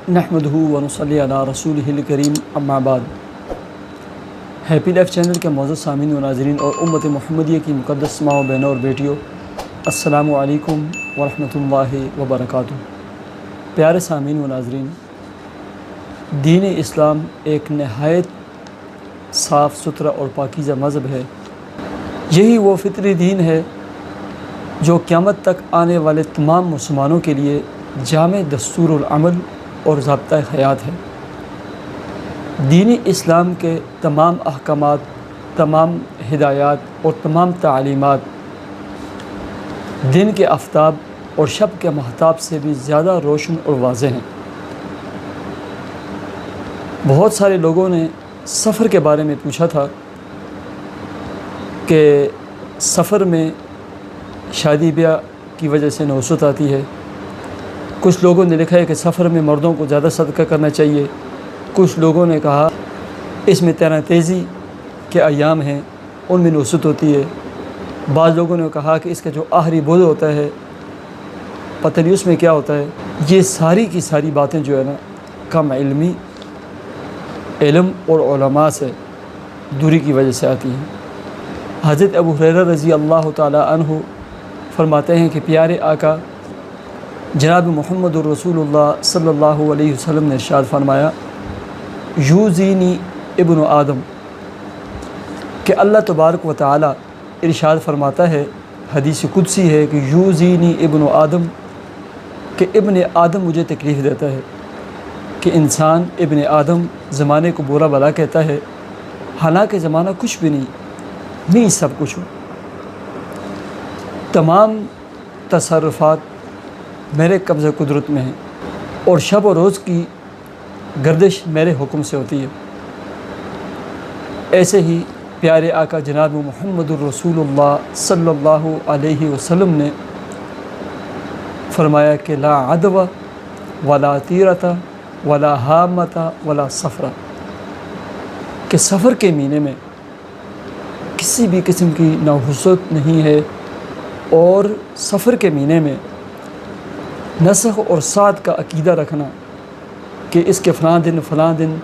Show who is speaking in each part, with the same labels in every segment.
Speaker 1: نحمدہ ونصلی علی رسولہ الکریم اما بعد۔ ہیپی لائف چینل کے معزز سامعین و ناظرین اور امت محمدیہ کی مقدس ماں و بہنوں اور بیٹیوں، السلام علیکم ورحمۃ اللہ وبرکاتہ۔ پیارے سامعین و ناظرین، دین اسلام ایک نہایت صاف ستھرا اور پاکیزہ مذہب ہے۔ یہی وہ فطری دین ہے جو قیامت تک آنے والے تمام مسلمانوں کے لیے جامع دستور العمل اور ضابطۂ حیات ہے۔ دین اسلام کے تمام احکامات، تمام ہدایات اور تمام تعلیمات دن کے آفتاب اور شب کے مہتاب سے بھی زیادہ روشن اور واضح ہیں۔ بہت سارے لوگوں نے سفر کے بارے میں پوچھا تھا کہ سفر میں شادی بیاہ کی وجہ سے نحوست آتی ہے۔ کچھ لوگوں نے لکھا ہے کہ سفر میں مردوں کو زیادہ صدقہ کرنا چاہیے۔ کچھ لوگوں نے کہا اس میں تیرا تیزی کے ایام ہیں، ان میں نحوست ہوتی ہے۔ بعض لوگوں نے کہا کہ اس کا جو آخری بدھ ہوتا ہے پتہ نہیں اس میں کیا ہوتا ہے۔ یہ ساری کی ساری باتیں جو ہے نا کم علم اور علماء سے دوری کی وجہ سے آتی ہیں۔ حضرت ابو ہریرہ رضی اللہ تعالی عنہ فرماتے ہیں کہ پیارے آقا جناب محمد الرسول اللہ صلی اللہ علیہ وسلم نے ارشاد فرمایا، یوزینی ابن آدم، کہ اللہ تبارک و تعالی ارشاد فرماتا ہے، حدیث قدسی ہے کہ یوزینی ابن آدم، کہ ابن آدم مجھے تکلیف دیتا ہے، کہ انسان ابن آدم زمانے کو برا بھلا کہتا ہے، حالانکہ زمانہ کچھ بھی نہیں سب کچھ ہو۔ تمام تصرفات میرے قبضہ قدرت میں ہیں اور شب و روز کی گردش میرے حکم سے ہوتی ہے۔ ایسے ہی پیارے آقا جناب محمد الرسول اللہ صلی اللہ علیہ وسلم نے فرمایا کہ لا عدو ولا تیرۃ ولا حامۃ ولا سفر، کہ سفر کے مہینے میں کسی بھی قسم کی نحوست نہیں ہے، اور سفر کے مہینے میں نسخ اور سعد کا عقیدہ رکھنا کہ اس کے فلاں دن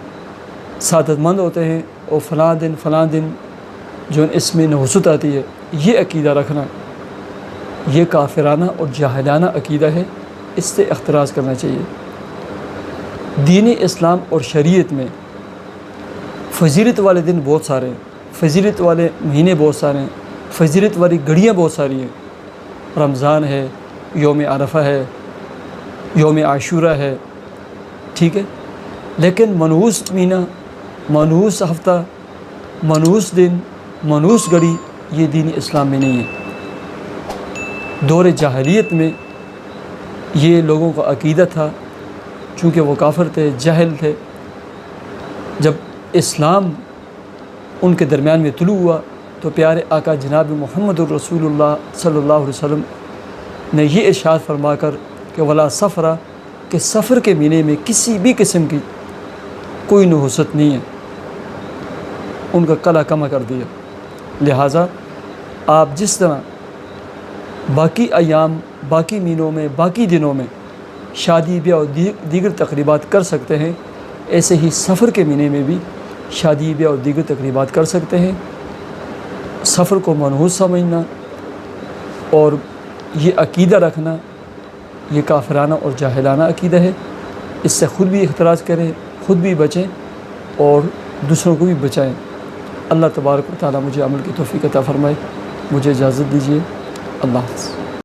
Speaker 1: سعادت مند ہوتے ہیں اور فلاں دن جو اس میں نحوست آتی ہے، یہ عقیدہ رکھنا یہ کافرانہ اور جاہلانہ عقیدہ ہے، اس سے احتراز کرنا چاہیے۔ دین اسلام اور شریعت میں فضیلت والے دن بہت سارے ہیں، فضیلت والے مہینے بہت سارے ہیں، فضیلت والی گھڑیاں بہت ساری ہیں۔ رمضان ہے، یوم عرفہ ہے، یوم عاشورہ ہے، ٹھیک ہے، لیکن منحوس مہینہ، منحوس ہفتہ، منحوس دن، منحوس گھڑی یہ دین اسلام میں نہیں ہے۔ دور جاہلیت میں یہ لوگوں کا عقیدہ تھا، چونکہ وہ کافر تھے، جاہل تھے۔ جب اسلام ان کے درمیان میں طلوع ہوا تو پیارے آقا جناب محمد الرسول اللہ صلی اللہ علیہ وسلم نے یہ ارشاد فرما کر کہ ولا سفرہ، کہ سفر کے مہینے میں کسی بھی قسم کی کوئی نحوست نہیں ہے، ان کا کلا کما کر دیا۔ لہٰذا آپ جس طرح باقی ایام، باقی مہینوں میں، باقی دنوں میں شادی بیاہ اور دیگر تقریبات کر سکتے ہیں، ایسے ہی سفر کے مہینے میں بھی شادی بیاہ اور دیگر تقریبات کر سکتے ہیں۔ سفر کو منحوس سمجھنا اور یہ عقیدہ رکھنا یہ کافرانہ اور جاہلانہ عقیدہ ہے، اس سے خود بھی احتراز کریں، خود بھی بچیں اور دوسروں کو بھی بچائیں۔ اللہ تبارک و تعالیٰ مجھے عمل کی توفیق عطا فرمائے۔ مجھے اجازت دیجیے، اللہ حافظ۔